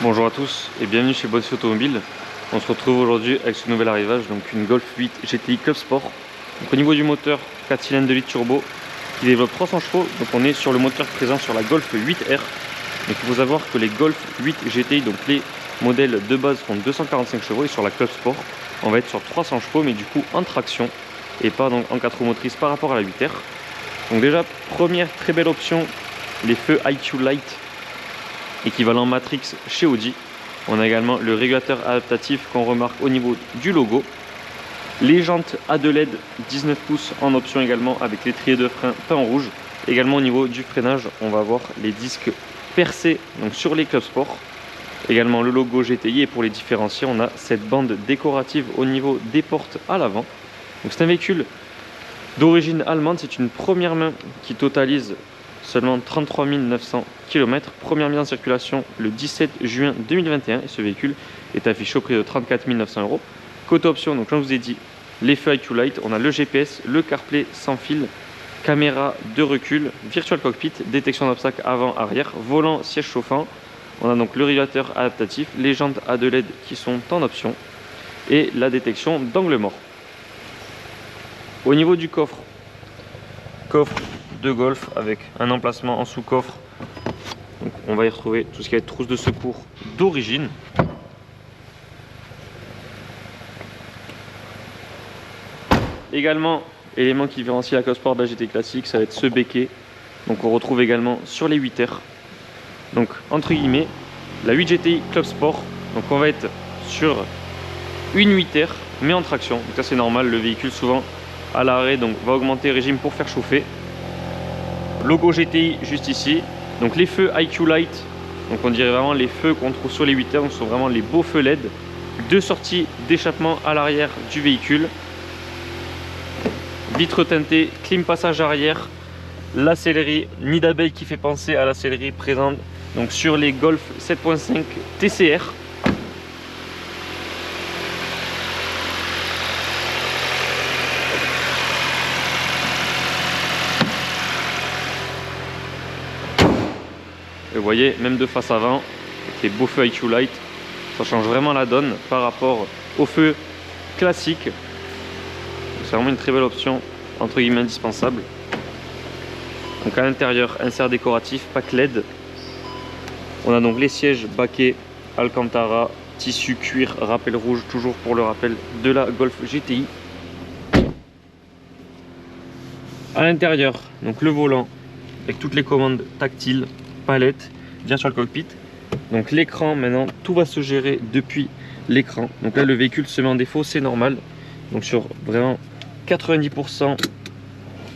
Bonjour à tous et bienvenue chez Boss Automobile. On se retrouve aujourd'hui avec ce nouvel arrivage, donc une Golf 8 GTI Club Sport. Donc au niveau du moteur, 4 cylindres de litre turbo qui développe 300 chevaux. Donc on est sur le moteur présent sur la Golf 8R. Donc il faut savoir que les Golf 8 GTI, donc les modèles de base font 245 chevaux et sur la Club Sport, on va être sur 300 chevaux mais du coup en traction et pas donc en 4 roues motrices par rapport à la 8R. Donc déjà, première très belle option, les feux IQ Light équivalent Matrix chez Audi. On a également le régulateur adaptatif qu'on remarque au niveau du logo. Les jantes A2 LED 19 pouces en option également avec l'étrier de frein peint en rouge. Également au niveau du freinage, on va avoir les disques percés donc sur les Club Sport. Également le logo GTI et pour les différencier, on a cette bande décorative au niveau des portes à l'avant. Donc c'est un véhicule d'origine allemande, c'est une première main qui totalise seulement 33 900 km, première mise en circulation le 17 juin 2021 et ce véhicule est affiché au prix de 34 900 €. Côté option, donc comme je vous ai dit, les feux IQ Light, on a le GPS, le CarPlay sans fil, caméra de recul, virtual cockpit, détection d'obstacles avant, arrière, volant, siège chauffant. On a donc le régulateur adaptatif, les jantes A2 LED qui sont en option et la détection d'angle mort. Au niveau du coffre de Golf avec un emplacement en sous-coffre. Donc on va y retrouver tout ce qui va être trousse de secours d'origine. Également, élément qui différencie la Club Sport de la GT classique, ça va être ce béquet. Donc on retrouve également sur les 8R. Donc entre guillemets, la 8 GTI Club Sport. Donc on va être sur une 8R mais en traction. Donc ça c'est normal, le véhicule souvent à l'arrêt donc va augmenter le régime pour faire chauffer. Logo GTI juste ici. Donc les feux IQ Light, donc on dirait vraiment les feux qu'on trouve sur les 8R, donc ce sont vraiment les beaux feux LED. Deux sorties d'échappement à l'arrière du véhicule. Vitre teintée, clim passage arrière, la sellerie nid d'abeille qui fait penser à la sellerie présente donc sur les Golf 7.5 TCR. Et vous voyez, même de face avant, avec les beaux feux IQ Light, ça change vraiment la donne par rapport aux feux classiques. C'est vraiment une très belle option, entre guillemets indispensable. Donc à l'intérieur, insert décoratif, pack LED. On a donc les sièges baquets, Alcantara, tissu cuir, rappel rouge, toujours pour le rappel de la Golf GTI. À l'intérieur, donc le volant avec toutes les commandes tactiles, palette, virtual cockpit. Donc l'écran, maintenant tout va se gérer depuis l'écran. Donc là le véhicule se met en défaut, c'est normal. Donc sur vraiment 90%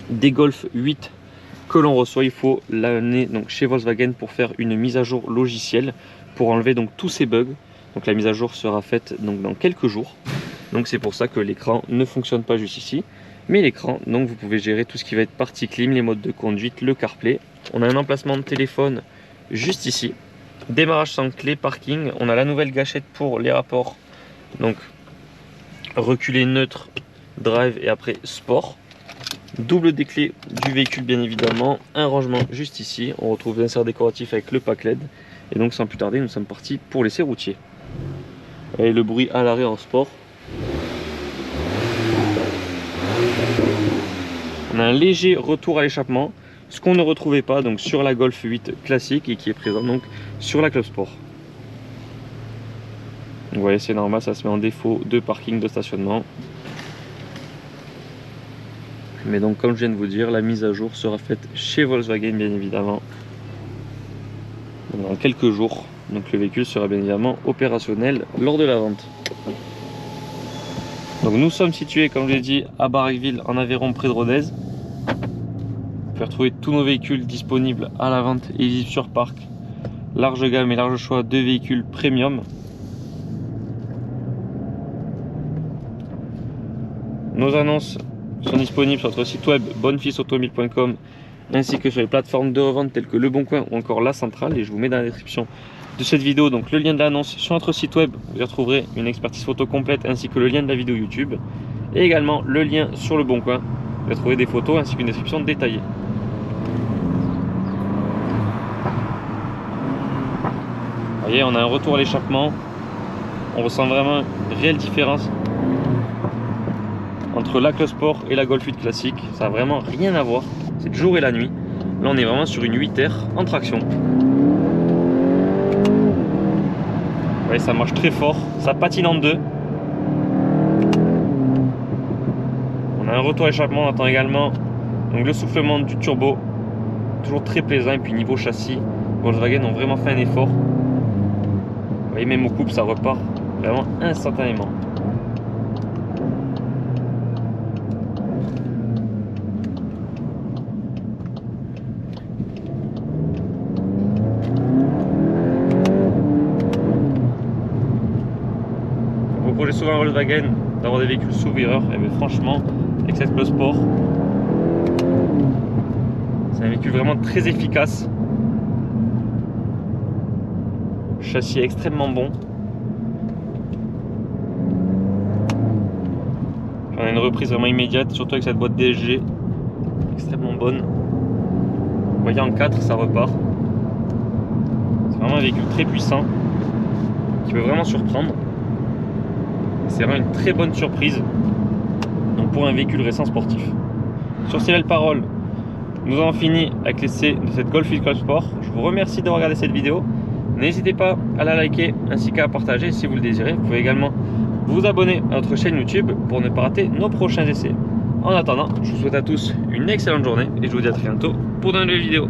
des Golf 8 que l'on reçoit, il faut l'amener donc chez Volkswagen pour faire une mise à jour logicielle pour enlever donc tous ces bugs. Donc la mise à jour sera faite donc dans quelques jours. Donc c'est pour ça que l'écran ne fonctionne pas juste ici. Mais l'écran, donc vous pouvez gérer tout ce qui va être partie clim, les modes de conduite, le CarPlay. On a un emplacement de téléphone juste ici. Démarrage sans clé, parking. On a la nouvelle gâchette pour les rapports. Donc reculé, neutre, drive et après sport. Double des clés du véhicule bien évidemment. Un rangement juste ici. On retrouve l'insert décoratif avec le pack LED. Et donc sans plus tarder, nous sommes partis pour l'essai routier. Et le bruit à l'arrêt en sport. On a un léger retour à l'échappement, ce qu'on ne retrouvait pas donc sur la Golf 8 classique et qui est présent donc sur la Club Sport. Vous voyez, c'est normal, ça se met en défaut de parking, de stationnement. Mais donc comme je viens de vous dire, la mise à jour sera faite chez Volkswagen bien évidemment dans quelques jours. Donc le véhicule sera bien évidemment opérationnel lors de la vente. Donc nous sommes situés, comme je l'ai dit, à Barraqueville en Aveyron près de Rodez. Vous pouvez retrouver tous nos véhicules disponibles à la vente et visibles sur parc. Large gamme et large choix de véhicules premium. Nos annonces sont disponibles sur notre site web bonnefilsautomobile.com ainsi que sur les plateformes de revente telles que Le Bon Coin ou encore La Centrale. Et je vous mets dans la description de cette vidéo donc le lien de l'annonce sur notre site web. Vous y retrouverez une expertise photo complète ainsi que le lien de la vidéo YouTube. Et également le lien sur Le Bon Coin. Vous y retrouverez des photos ainsi qu'une description détaillée. Vous voyez, on a un retour à l'échappement. On ressent vraiment une réelle différence entre la Club Sport et la Golf 8 classique. Ça n'a vraiment rien à voir. C'est le jour et la nuit. Là, on est vraiment sur une 8R en traction. Vous voyez, ça marche très fort. Ça patine en deux. On a un retour à l'échappement. On entend également donc, le soufflement du turbo. Toujours très plaisant. Et puis niveau châssis, Volkswagen ont vraiment fait un effort. Vous voyez, même au couple, ça repart vraiment instantanément. On reproche souvent à Volkswagen d'avoir des véhicules sous-vireurs, et bien franchement, avec cette Club Sport, c'est un véhicule vraiment très efficace. Le châssis est extrêmement bon. On a une reprise vraiment immédiate, surtout avec cette boîte DSG extrêmement bonne. Vous voyez, en 4 ça repart. C'est vraiment un véhicule très puissant qui peut vraiment surprendre. C'est vraiment une très bonne surprise donc pour un véhicule récent sportif. Sur ces belles paroles, nous avons fini avec l'essai de cette Golf 8 Club Sport. Je vous remercie d'avoir regardé cette vidéo. N'hésitez pas à la liker ainsi qu'à la partager si vous le désirez. Vous pouvez également vous abonner à notre chaîne YouTube pour ne pas rater nos prochains essais. En attendant, je vous souhaite à tous une excellente journée et je vous dis à très bientôt pour de nouvelles vidéos.